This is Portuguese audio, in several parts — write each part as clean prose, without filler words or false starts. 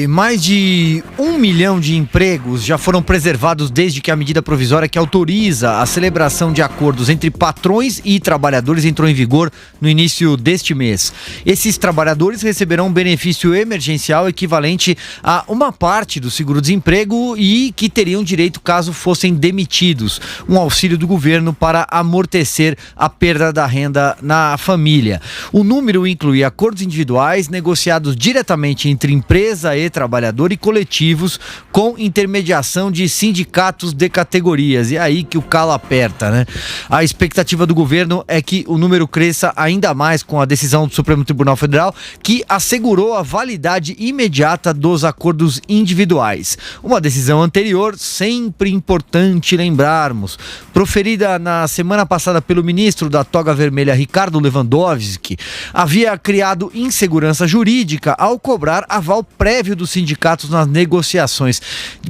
Mais de 1 milhão de empregos já foram preservados desde que a medida provisória que autoriza a celebração de acordos entre patrões e trabalhadores entrou em vigor no início deste mês. Esses trabalhadores receberão um benefício emergencial equivalente a uma parte do seguro-desemprego e que teriam direito caso fossem demitidos. Um auxílio do governo para amortecer a perda da renda na família. O número inclui acordos individuais negociados diretamente entre empresa e trabalhador e coletivos com intermediação de sindicatos de categorias. E é aí que o calo aperta, né? A expectativa do governo é que o número cresça ainda mais com a decisão do Supremo Tribunal Federal, que assegurou a validade imediata dos acordos individuais. Uma decisão anterior, sempre importante lembrarmos, proferida na semana passada pelo ministro da Toga Vermelha, Ricardo Lewandowski, havia criado insegurança jurídica ao cobrar aval prévio dos sindicatos nas negociações.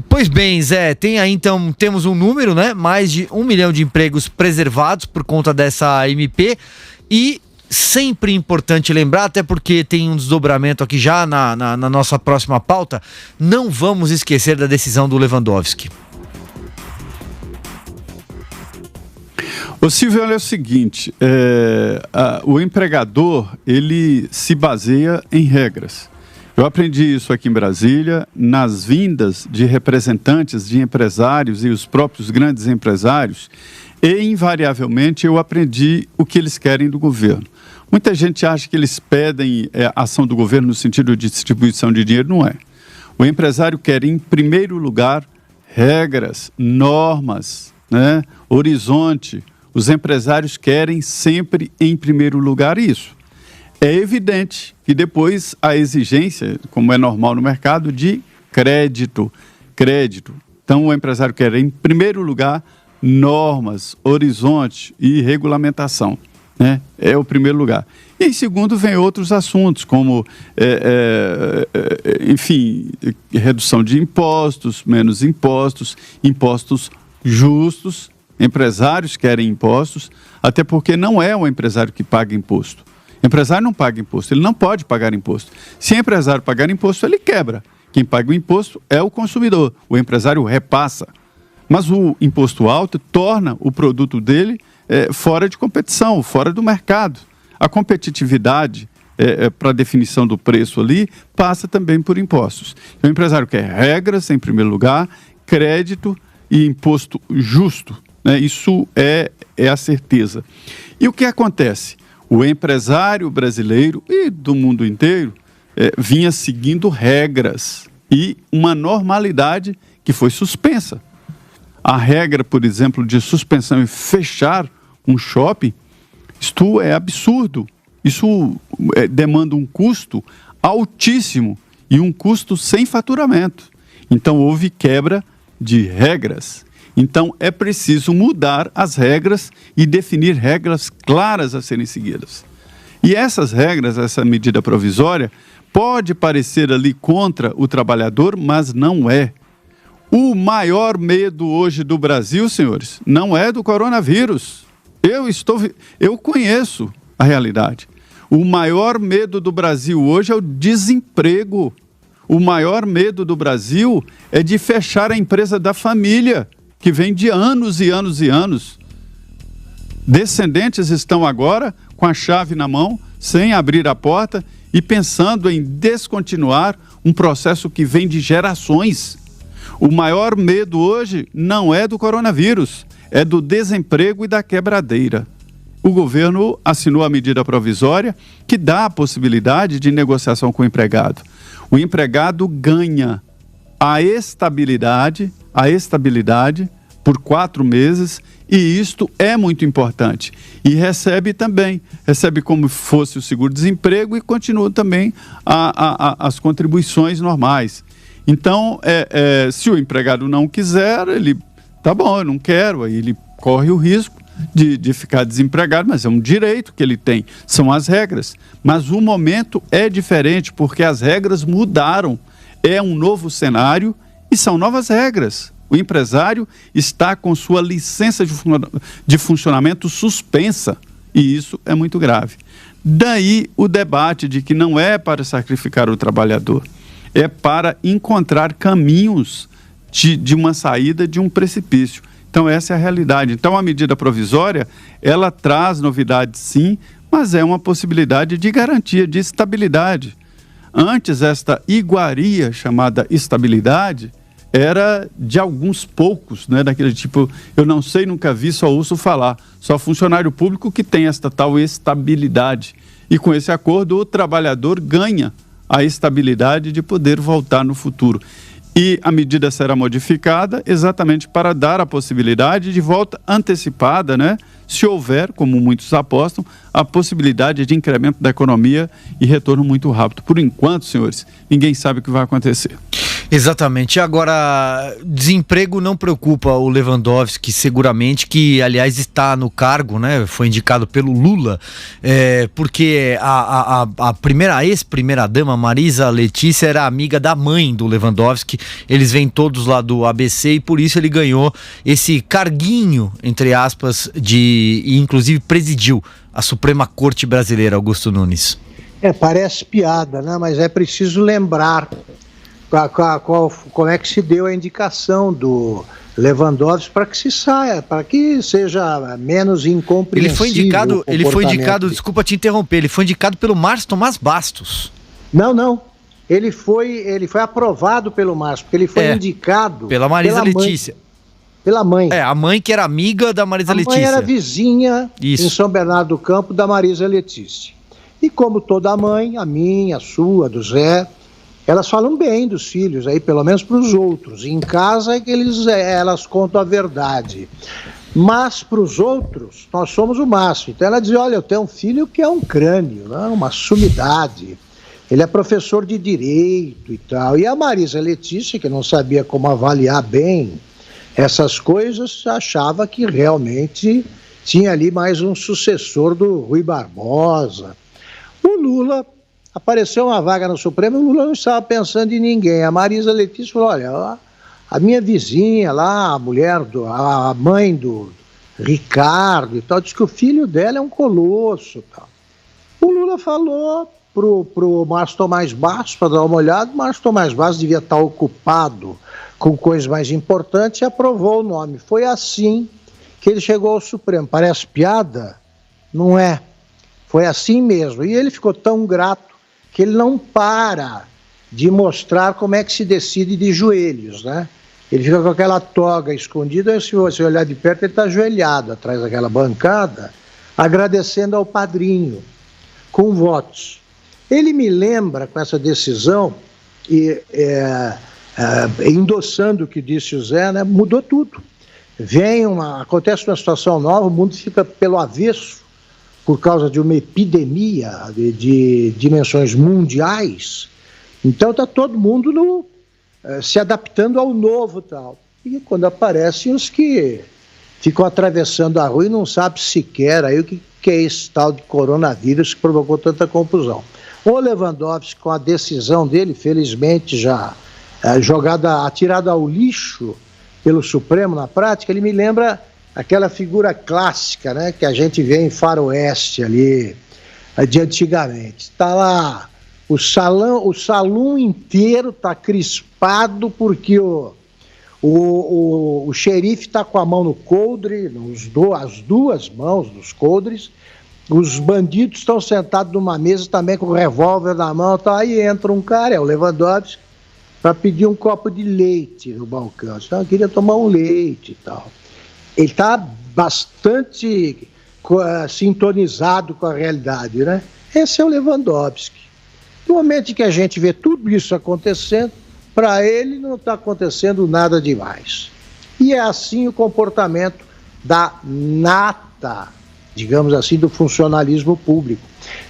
Pois bem, Zé, temos um número, né? Mais de 1 milhão de empregos preservados por conta dessa MP e sempre importante lembrar, até porque tem um desdobramento aqui já na nossa próxima pauta, não vamos esquecer da decisão do Lewandowski. Ô Silvio, olha o seguinte, o empregador, ele se baseia em regras. Eu aprendi isso aqui em Brasília, nas vindas de representantes de empresários e os próprios grandes empresários, e invariavelmente eu aprendi o que eles querem do governo. Muita gente acha que eles pedem ação do governo no sentido de distribuição de dinheiro, não é. O empresário quer, em primeiro lugar, regras, normas, né? Horizonte. Os empresários querem sempre, em primeiro lugar, isso. É evidente que depois a exigência, como é normal no mercado, de crédito. Então o empresário quer, em primeiro lugar, normas, horizonte e regulamentação, né? É o primeiro lugar. E em segundo vem outros assuntos, como, enfim, redução de impostos, menos impostos, impostos justos. Empresários querem impostos, até porque não é o empresário que paga imposto. O empresário não paga imposto, ele não pode pagar imposto. Se o empresário pagar imposto, ele quebra. Quem paga o imposto é o consumidor, o empresário repassa. Mas o imposto alto torna o produto dele fora de competição, fora do mercado. A competitividade para a definição do preço ali passa também por impostos. O empresário quer regras, em primeiro lugar, crédito e imposto justo. Né? Isso é a certeza. E o que acontece? O empresário brasileiro e do mundo inteiro vinha seguindo regras e uma normalidade que foi suspensa. A regra, por exemplo, de suspensão e fechar um shopping, isto é absurdo. Isso demanda um custo altíssimo e um custo sem faturamento. Então, houve quebra de regras. Então, é preciso mudar as regras e definir regras claras a serem seguidas. E essas regras, essa medida provisória, pode parecer ali contra o trabalhador, mas não é. O maior medo hoje do Brasil, senhores, não é do coronavírus. Eu conheço a realidade. O maior medo do Brasil hoje é o desemprego. O maior medo do Brasil é de fechar a empresa da família, que vem de anos e anos e anos. Descendentes estão agora com a chave na mão, sem abrir a porta e pensando em descontinuar um processo que vem de gerações. O maior medo hoje não é do coronavírus, é do desemprego e da quebradeira. O governo assinou a medida provisória que dá a possibilidade de negociação com o empregado. O empregado ganha a estabilidade por 4 meses, e isto é muito importante. E recebe como fosse o seguro-desemprego e continua também as contribuições normais. Então, se o empregado não quiser, tá bom, eu não quero, aí ele corre o risco de ficar desempregado, mas é um direito que ele tem, são as regras. Mas o momento é diferente, porque as regras mudaram, é um novo cenário e são novas regras. O empresário está com sua licença de funcionamento suspensa, e isso é muito grave. Daí o debate de que não é para sacrificar o trabalhador, é para encontrar caminhos de uma saída de um precipício. Então, essa é a realidade. Então, a medida provisória, ela traz novidades, sim, mas é uma possibilidade de garantia de estabilidade. Antes, esta iguaria chamada estabilidade era de alguns poucos, né? Daquele tipo, eu não sei, nunca vi, só ouço falar. Só funcionário público que tem esta tal estabilidade. E com esse acordo, o trabalhador ganha a estabilidade de poder voltar no futuro. E a medida será modificada exatamente para dar a possibilidade de volta antecipada, né? Se houver, como muitos apostam, a possibilidade de incremento da economia e retorno muito rápido. Por enquanto, senhores, ninguém sabe o que vai acontecer. Exatamente. Agora, desemprego não preocupa o Lewandowski, seguramente, que, aliás, está no cargo, né? Foi indicado pelo Lula, porque a ex-primeira-dama, Marisa Letícia, era amiga da mãe do Lewandowski. Eles vêm todos lá do ABC e, por isso, ele ganhou esse carguinho, entre aspas, e inclusive presidiu a Suprema Corte Brasileira, Augusto Nunes. Parece piada, né? Mas é preciso lembrar como é que se deu a indicação do Lewandowski para que se saia, para que seja menos incompreensível. Ele foi indicado, desculpa te interromper, ele foi indicado pelo Márcio Tomás Bastos. Não. Ele foi aprovado pelo Márcio, porque ele foi indicado pela Marisa Letícia. Pela mãe. A mãe que era amiga da Marisa Letícia. A mãe era vizinha em São Bernardo do Campo da Marisa Letícia. E como toda mãe, a minha, a sua, a do Zé, elas falam bem dos filhos, aí, pelo menos para os outros. Em casa é que elas contam a verdade. Mas para os outros, nós somos o máximo. Então ela diz, olha, eu tenho um filho que é um crânio, né? Uma sumidade. Ele é professor de direito e tal. E a Marisa Letícia, que não sabia como avaliar bem essas coisas, achava que realmente tinha ali mais um sucessor do Rui Barbosa. O Lula, apareceu uma vaga no Supremo, o Lula não estava pensando em ninguém. A Marisa Letícia falou, olha, a minha vizinha lá, a mãe do Ricardo e tal, disse que o filho dela é um colosso e tal. O Lula falou pro Márcio Tomás Bastos para dar uma olhada, o Márcio Tomás Bastos devia estar ocupado com coisas mais importantes e aprovou o nome. Foi assim que ele chegou ao Supremo. Parece piada? Não é. Foi assim mesmo. E ele ficou tão grato que ele não para de mostrar como é que se decide de joelhos, né? Ele fica com aquela toga escondida, e se você olhar de perto, ele está ajoelhado atrás daquela bancada, agradecendo ao padrinho, com votos. Ele me lembra, com essa decisão, endossando o que disse o Zé, né, mudou tudo. Acontece uma situação nova, o mundo fica pelo avesso, por causa de uma epidemia de dimensões mundiais. Então está todo mundo se adaptando ao novo tal. E quando aparecem os que ficam atravessando a rua e não sabem sequer aí o que é esse tal de coronavírus que provocou tanta confusão. O Lewandowski, com a decisão dele, felizmente já atirada ao lixo pelo Supremo na prática, ele me lembra aquela figura clássica, né, que a gente vê em Faroeste ali, de antigamente. Está lá, o salão inteiro está crispado porque o xerife está com a mão no coldre, as duas mãos nos coldres, os bandidos estão sentados numa mesa também com o revólver na mão, tá, aí entra um cara, é o Lewandowski, para pedir um copo de leite no balcão. Eu queria tomar um leite e tal. Ele está bastante sintonizado com a realidade, né? Esse é o Lewandowski. No momento em que a gente vê tudo isso acontecendo, para ele não está acontecendo nada demais. E é assim o comportamento da nata, digamos assim, do funcionalismo público.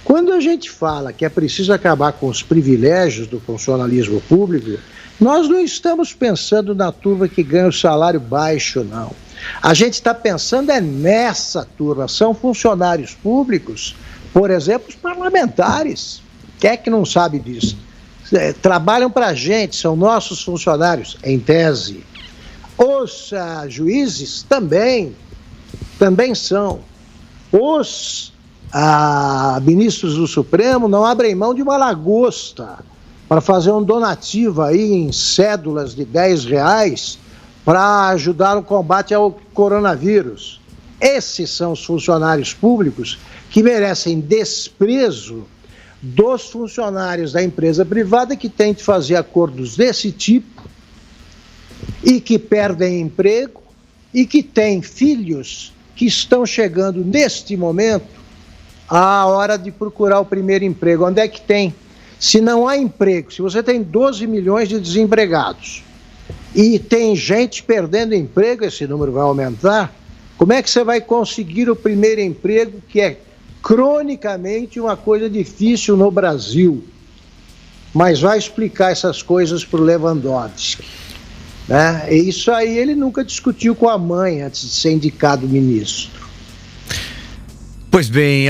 Quando a gente fala que é preciso acabar com os privilégios do funcionalismo público, nós não estamos pensando na turma que ganha o salário baixo, não. A gente está pensando nessa turma. São funcionários públicos, por exemplo, os parlamentares. Quem é que não sabe disso? Trabalham para a gente, são nossos funcionários, em tese. Os juízes também são. Os ministros do Supremo não abrem mão de uma lagosta para fazer um donativo aí em cédulas de R$10 para ajudar no combate ao coronavírus. Esses são os funcionários públicos que merecem desprezo dos funcionários da empresa privada que têm de fazer acordos desse tipo e que perdem emprego e que têm filhos que estão chegando neste momento à hora de procurar o primeiro emprego. Onde é que tem? Se não há emprego, se você tem 12 milhões de desempregados e tem gente perdendo emprego, esse número vai aumentar, como é que você vai conseguir o primeiro emprego, que é cronicamente uma coisa difícil no Brasil? Mas vai explicar essas coisas para o Lewandowski, né? E isso aí ele nunca discutiu com a mãe antes de ser indicado ministro. Pois bem,